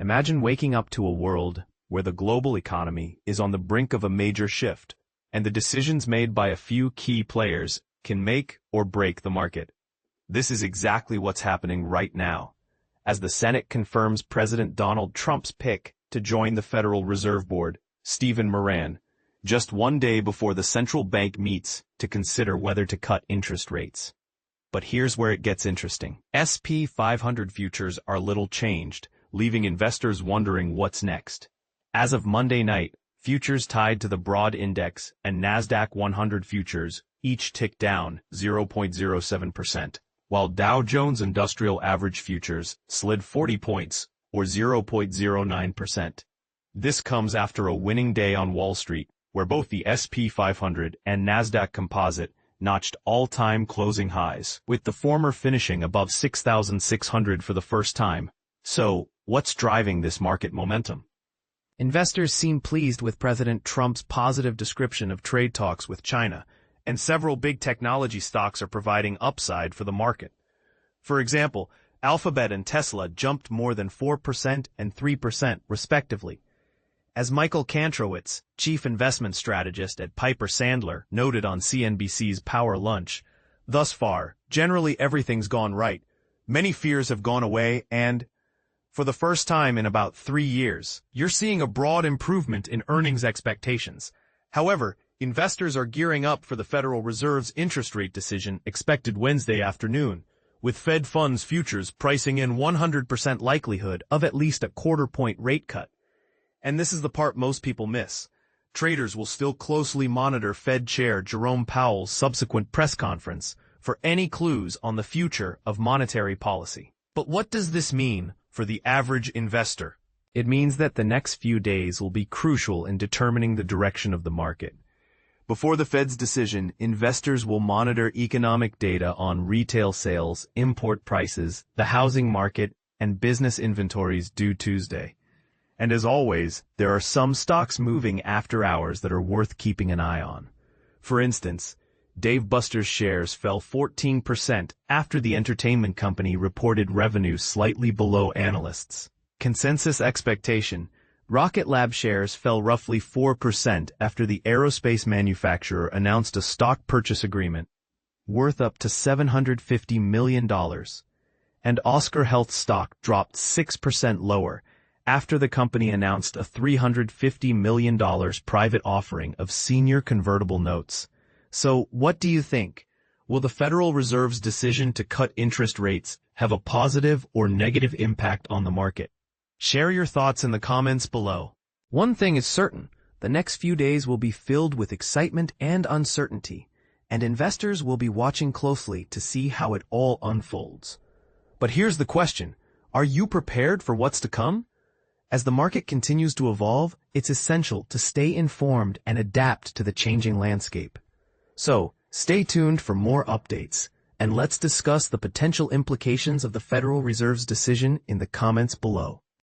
Imagine waking up to a world where the global economy is on the brink of a major shift, and the decisions made by a few key players can make or break the market. This is exactly what's happening right now, as the Senate confirms President Donald Trump's pick to join the Federal Reserve Board, Stephen Miran, just one day before the central bank meets to consider whether to cut interest rates. But here's where it gets interesting. S&P 500 futures are little changed, leaving investors wondering what's next. As of Monday night, futures tied to the broad index and Nasdaq 100 futures each ticked down 0.07%, while Dow Jones Industrial Average futures slid 40 points, or 0.09%. This comes after a winning day on Wall Street, where both the S&P 500 and Nasdaq Composite notched all-time closing highs, with the former finishing above 6,600 for the first time. So, what's driving this market momentum? Investors seem pleased with President Trump's positive description of trade talks with China, and several big technology stocks are providing upside for the market. For example, Alphabet and Tesla jumped more than 4% and 3% respectively. As Michael Kantrowitz, chief investment strategist at Piper Sandler, noted on CNBC's Power Lunch, thus far, generally everything's gone right. Many fears have gone away and, for the first time in about 3 years, you're seeing a broad improvement in earnings expectations. However, investors are gearing up for the Federal Reserve's interest rate decision expected Wednesday afternoon, with Fed funds futures pricing in 100% likelihood of at least a quarter-point rate cut. And this is the part most people miss. Traders will still closely monitor Fed Chair Jerome Powell's subsequent press conference for any clues on the future of monetary policy. But what does this mean for the average investor? It means that the next few days will be crucial in determining the direction of the market. Before the Fed's decision, investors will monitor economic data on retail sales, import prices, the housing market, and business inventories due Tuesday. And as always, there are some stocks moving after hours that are worth keeping an eye on. For instance, Dave Buster's shares fell 14% after the entertainment company reported revenue slightly below analysts' consensus expectation. Rocket Lab shares fell roughly 4% after the aerospace manufacturer announced a stock purchase agreement worth up to $750 million. And Oscar Health stock dropped 6% lower after the company announced a $350 million private offering of senior convertible notes. So, what do you think? Will the Federal Reserve's decision to cut interest rates have a positive or negative impact on the market? Share your thoughts in the comments below. One thing is certain, the next few days will be filled with excitement and uncertainty, and investors will be watching closely to see how it all unfolds. But here's the question, are you prepared for what's to come? As the market continues to evolve, it's essential to stay informed and adapt to the changing landscape. So, stay tuned for more updates, and let's discuss the potential implications of the Federal Reserve's decision in the comments below.